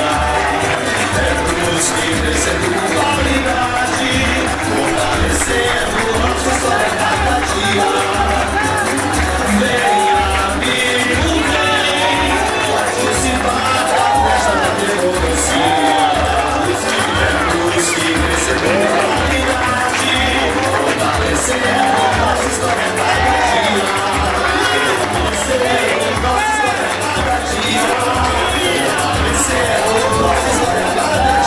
Speaker 5: É Brusque crescendo com qualidade, fortalecendo nossa história a cada dia. Vem, amigo, vem participar da festa da democracia. É Brusque crescendo com qualidade, fortalecendo nossa história a cada dia. Fortalecendo nossa história a cada dia. Fortalecendo nossa história a cada dia.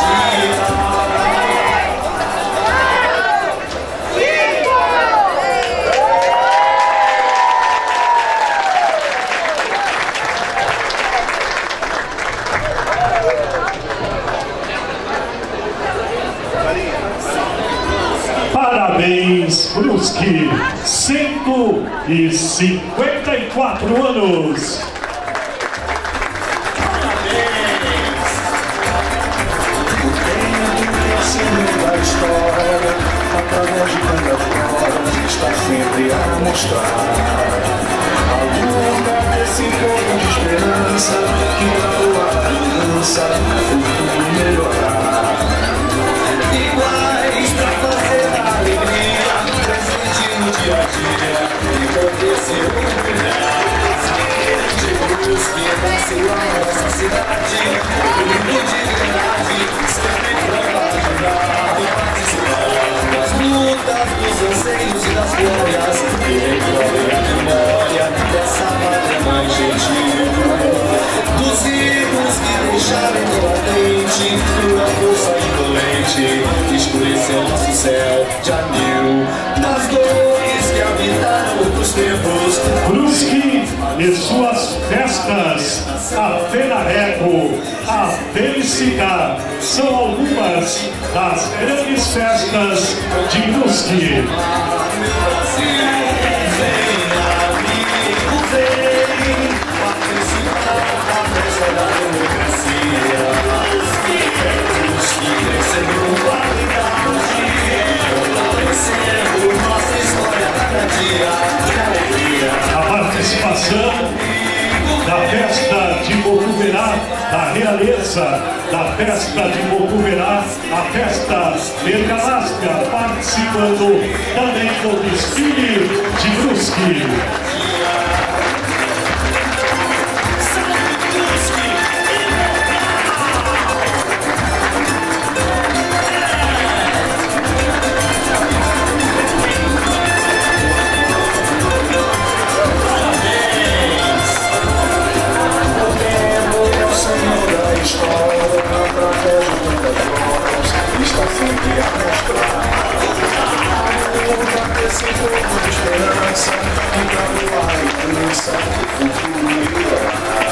Speaker 1: Parabéns, Brusque, 154 anos.
Speaker 8: Da história, através de tantas glórias, está sempre a mostrar a luta desse povo de esperança que dá a criança o futuro melhorar.
Speaker 5: Iguais pra fazer a alegria presente no dia a dia e poder se orgulhar de Brusque, da sua nossa cidade, orgulho de verdade, sempre pronto a ajudar e participar das lutas, dos anseios e das glórias, e recolher a memória dessa pátria mãe gentil, dos irmãos que deixaram tão latente tua força indolente, escureceu nosso céu de anil, das dores que habitaram outros tempos.
Speaker 1: Brusque e suas festas, a Fenareco, a Felicidade, são algumas das grandes festas de Brusque. A participação da festa de Botuverá, da realeza da festa de Botuverá, a festa bergamasca, participando também do desfile de Brusque.
Speaker 8: Está sempre a mostrar esse povo de esperança que dá a criança o futuro melhorar.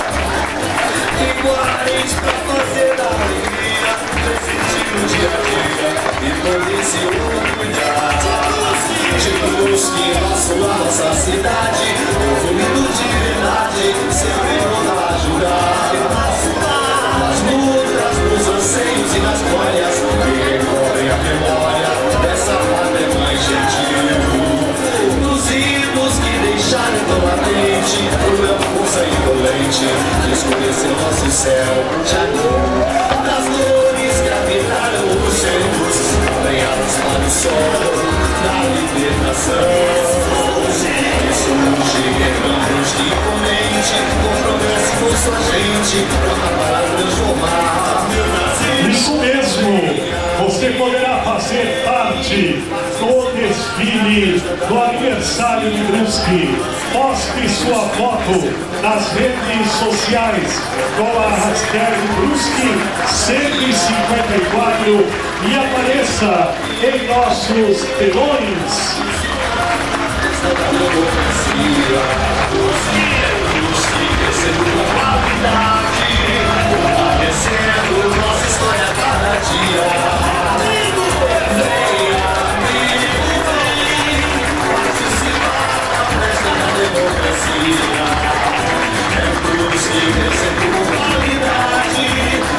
Speaker 5: Iguais pra fazer a alegria presente no dia a dia e poder se orgulhar de Brusque, nossa cidade, povo lindo de verdade, sempre pronto a ajudar nas lutas, nos anseios e nas glórias, que recorrem a memória dessa pátria mãe gentil, dos irmãos que deixaram tão latente tua força indolente, que escureceu nosso céu de anil, das dores que habitaram os tempos, banhados para o sol da libertação, que surge guerreiros de imponente, com promessa e com sua gente, pronta para transformar meu Brasil.
Speaker 1: Isso mesmo, você poderá fazer parte do desfile do aniversário de Brusque. Poste sua foto nas redes sociais com a hashtag Brusque 154 e apareça em nossos telões.
Speaker 5: Nossa história a cada dia. Vem, amigo, vem participar da festa da democracia. É Brusque crescendo com qualidade,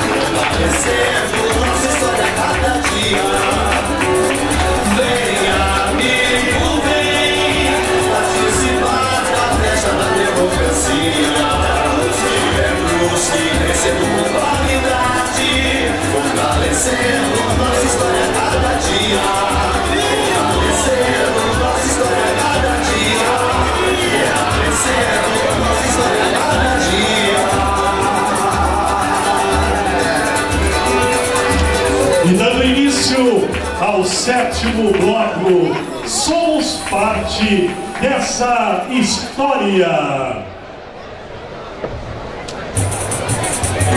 Speaker 5: fortalecendo
Speaker 1: 7º bloco. Somos parte dessa história.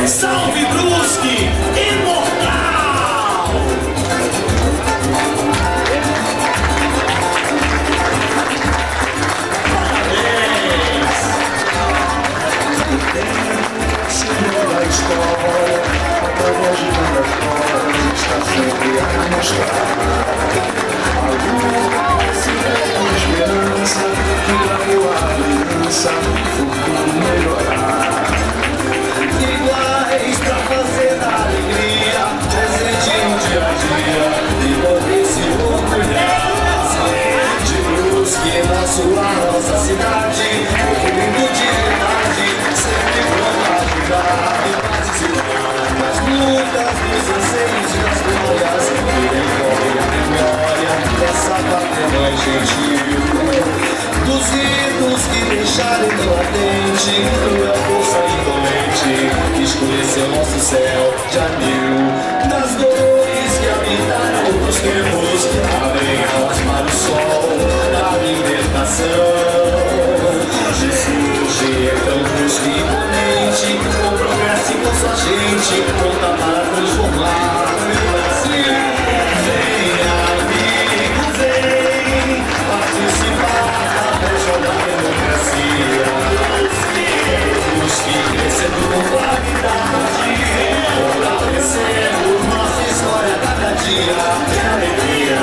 Speaker 4: Salve Brusque, imortal! Parabéns!
Speaker 8: Senhor da história, através de tantas glórias, está sempre a mostrar. A luta, esse tempo de esperança, que travou a aliança, o futuro melhorar.
Speaker 5: Iguais pra fazer da alegria presente no dia a dia e poder se orgulhar de Brusque, nosso lar, nossa cidade, lindo de verdade, sempre pronto a ajudar e participar das lutas, dos anseios e das glórias que envolvem a memória dessa pátria mãe gentil. Dos ritos que deixaram tão latente, tua força indolente, que escureceu nosso céu de anil. Das dores que habitaram outros tempos, abrem alas para o sol da libertação. Jesus é tão justo e imponente, com progresso e com sua gente, pronta para transformar o Brasil. Vem, amigo, vem participar da democracia. Brusque crescendo com qualidade, fortalecendo nossa história cada dia. Que alegria!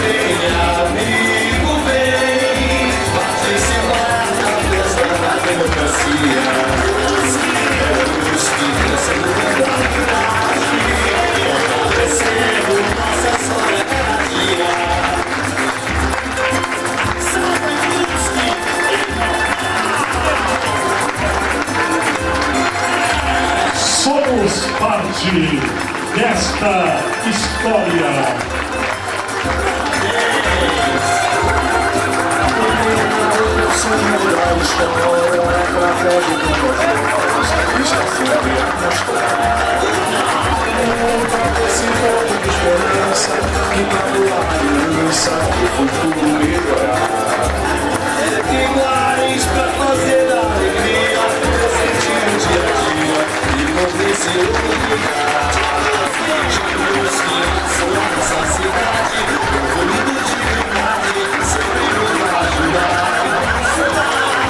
Speaker 5: Vem, amigo, vem participar da festa da democracia. Brusque crescendo com qualidade, fortalecendo nossa história cada dia.
Speaker 1: Somos parte desta história.
Speaker 8: Senhor da história, através de tantas glórias, está sempre a mostrar. Esse ponto de esperança, que travou a aliança, o futuro melhorar.
Speaker 5: Iguais pra fazer da alegria presente no dia a dia e poder se orgulhar de Brusque, nossa cidade, povo lindo de verdade, sempre pronto a ajudar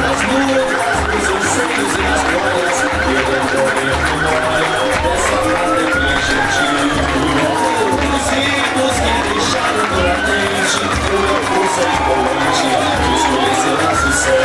Speaker 5: nas lutas, nos anseios e nas glórias que envolvem a memória dessa pátria mãe gentil. Os ritos que deixaram tão latente, tua força imponente, que escureceu nosso céu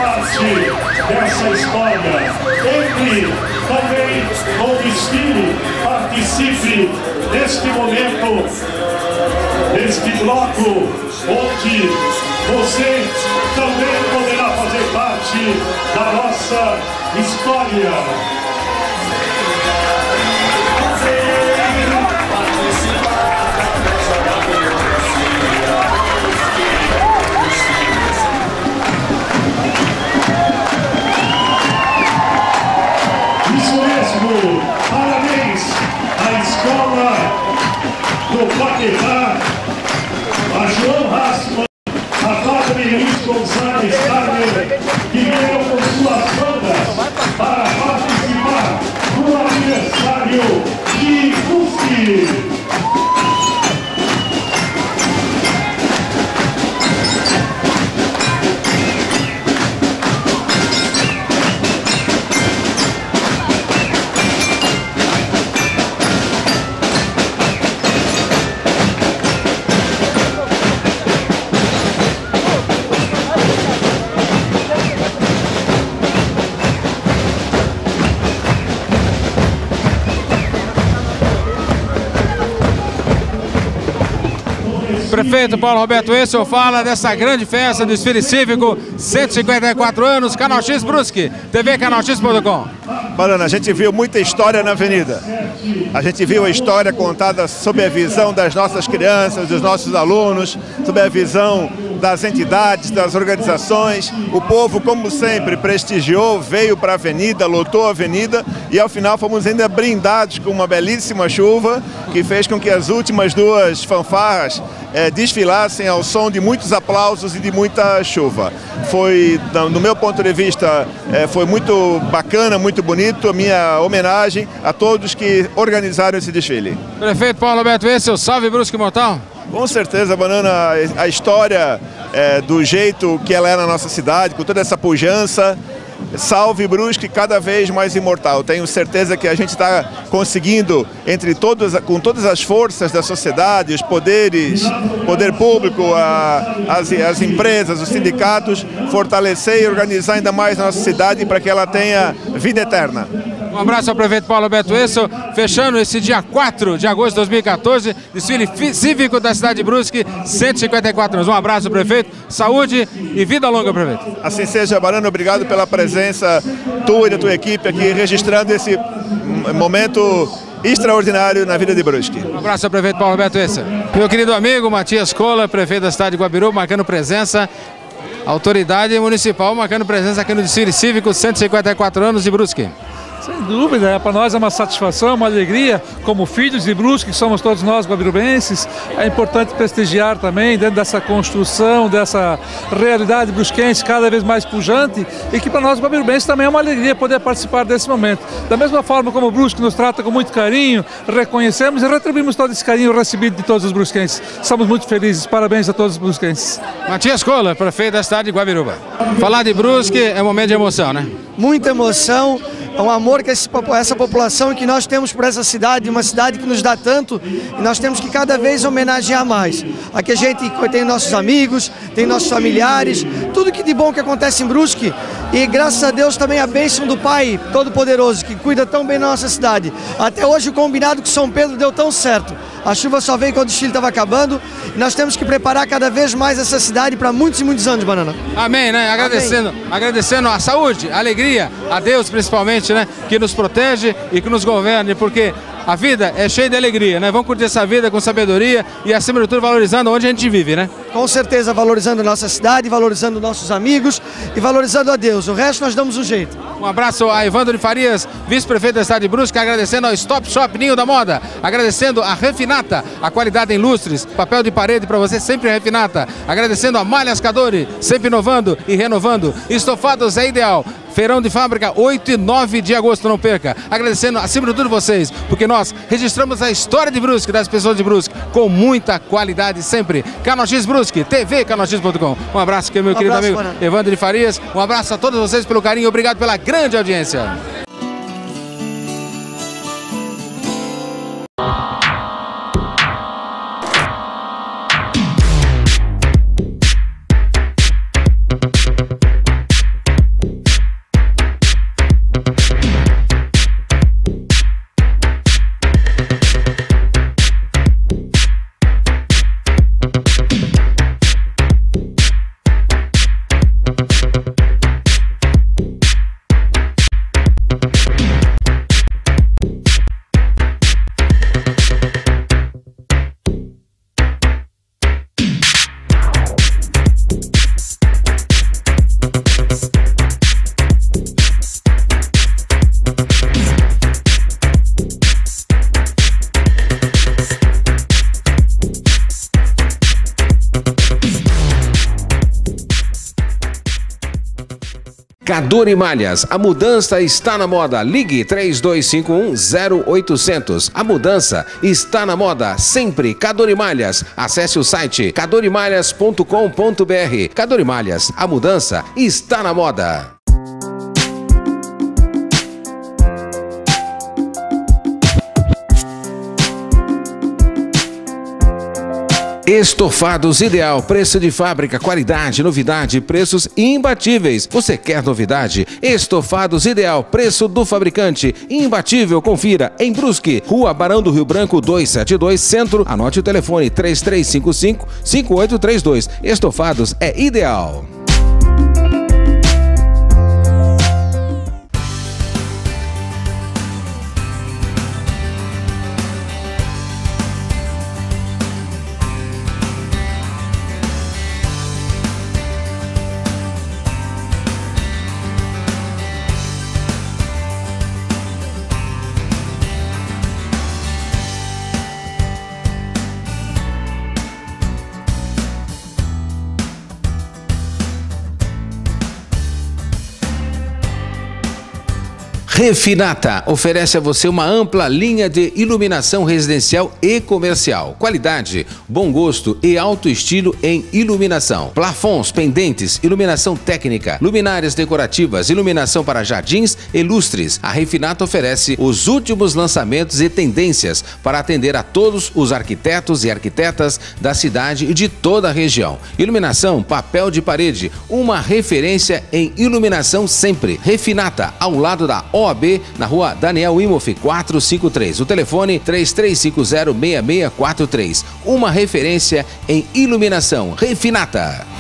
Speaker 1: parte dessa história. Entre também no desfile, participe neste momento, neste bloco, onde você também poderá fazer parte da nossa história. Parabéns à escola do Paquetá, a João Rassman, a Padre Luiz Gonçalves Carmen, que vieram com suas bandas para participar do aniversário de Brusque.
Speaker 3: Prefeito Paulo Roberto Wessel fala dessa grande festa do desfile cívico, 154 anos, Canal X Brusque, tvcanalx.com.
Speaker 2: Banana, a gente viu muita história na avenida. A gente viu a história contada sob a visão das nossas crianças, dos nossos alunos, sob a visão das entidades, das organizações. O povo, como sempre, prestigiou, veio para a avenida, lotou a avenida e ao final fomos ainda brindados com uma belíssima chuva que fez com que as últimas duas fanfarras desfilassem ao som de muitos aplausos e de muita chuva. Foi, no meu ponto de vista, foi muito bacana, muito bonito, a minha homenagem a todos que organizaram esse desfile.
Speaker 3: Prefeito Paulo Roberto Wessel, salve Brusque Imortal!
Speaker 2: Com certeza, Banana, a história do jeito que ela é na nossa cidade, com toda essa pujança, salve Brusque cada vez mais imortal. Tenho certeza que a gente está conseguindo, com todas as forças da sociedade, os poderes, poder público, as empresas, os sindicatos, fortalecer e organizar ainda mais a nossa cidade para que ela tenha vida eterna.
Speaker 3: Um abraço ao prefeito Paulo Roberto Wessel, fechando esse dia 4 de agosto de 2014, desfile cívico da cidade de Brusque, 154 anos. Um abraço, prefeito, saúde e vida longa, prefeito.
Speaker 2: Assim seja, Barano, obrigado pela presença tua e da tua equipe aqui, registrando esse momento extraordinário na vida de Brusque.
Speaker 3: Um abraço ao prefeito Paulo Roberto Wessel. Meu querido amigo Matias Cola, prefeito da cidade de Guabiru, marcando presença. Autoridade municipal marcando presença aqui no desfile cívico, 154 anos de Brusque.
Speaker 9: Sem dúvida, para nós é uma satisfação, uma alegria, como filhos de Brusque, que somos todos nós guabirubenses. É importante prestigiar também, dentro dessa construção, dessa realidade brusquense cada vez mais pujante, e que para nós guabirubenses também é uma alegria poder participar desse momento. Da mesma forma como o Brusque nos trata com muito carinho, reconhecemos e retribuímos todo esse carinho recebido de todos os brusquenses. Estamos muito felizes, parabéns a todos os brusquenses.
Speaker 3: Matias Cola, prefeito da cidade de Guabiruba. Falar de Brusque é um momento de emoção, né?
Speaker 10: Muita emoção. É um amor que essa população e que nós temos por essa cidade, uma cidade que nos dá tanto, e nós temos que cada vez homenagear mais. Aqui a gente tem nossos amigos, tem nossos familiares, tudo que de bom que acontece em Brusque, e graças a Deus também a bênção do Pai Todo-Poderoso, que cuida tão bem da nossa cidade. Até hoje o combinado com São Pedro deu tão certo. A chuva só veio quando o desfile estava acabando, e nós temos que preparar cada vez mais essa cidade para muitos e muitos anos, Banana.
Speaker 3: Amém, né? Agradecendo a saúde, a alegria, a Deus principalmente, né? Que nos protege e que nos governe, porque a vida é cheia de alegria, né? Vamos curtir essa vida com sabedoria e, acima de tudo, valorizando onde a gente vive, né?
Speaker 10: Com certeza, valorizando a nossa cidade, valorizando nossos amigos e valorizando a Deus. O resto nós damos um jeito.
Speaker 3: Um abraço a Evandro de Farias, vice-prefeito da cidade de Brusque, agradecendo ao Stop Shop Ninho da Moda, agradecendo a Refinata, a qualidade em lustres, papel de parede para você sempre Refinata, agradecendo a Malhas Cadore, sempre inovando e renovando, Estofados é Ideal. Feirão de fábrica, 8 e 9 de agosto, não perca. Agradecendo acima de tudo vocês, porque nós registramos a história de Brusque, das pessoas de Brusque, com muita qualidade sempre. Canal X Brusque, tvcanalx.com. Um abraço aqui, meu querido amigo Evandro de Farias. Um abraço a todos vocês pelo carinho, obrigado pela grande audiência. Cadore Malhas, a mudança está na moda. Ligue 3251-0800. A mudança está na moda sempre. Cadore Malhas. Acesse o site cadoremalhas.com.br. Cadore Malhas, a mudança está na moda. Estofados Ideal, preço de fábrica, qualidade, novidade, preços imbatíveis. Você quer novidade? Estofados Ideal, preço do fabricante, imbatível. Confira em Brusque, Rua Barão do Rio Branco 272 Centro. Anote o telefone 3355-5832. Estofados é Ideal. Refinata oferece a você uma ampla linha de iluminação residencial e comercial. Qualidade, bom gosto e alto estilo em iluminação. Plafons, pendentes, iluminação técnica, luminárias decorativas, iluminação para jardins e lustres. A Refinata oferece os últimos lançamentos e tendências para atender a todos os arquitetos e arquitetas da cidade e de toda a região. Iluminação, papel de parede, uma referência em iluminação sempre. Refinata, ao lado da OAB, na rua Daniel Imoff 453. O telefone 3350-6643. Uma referência em iluminação. Refinata.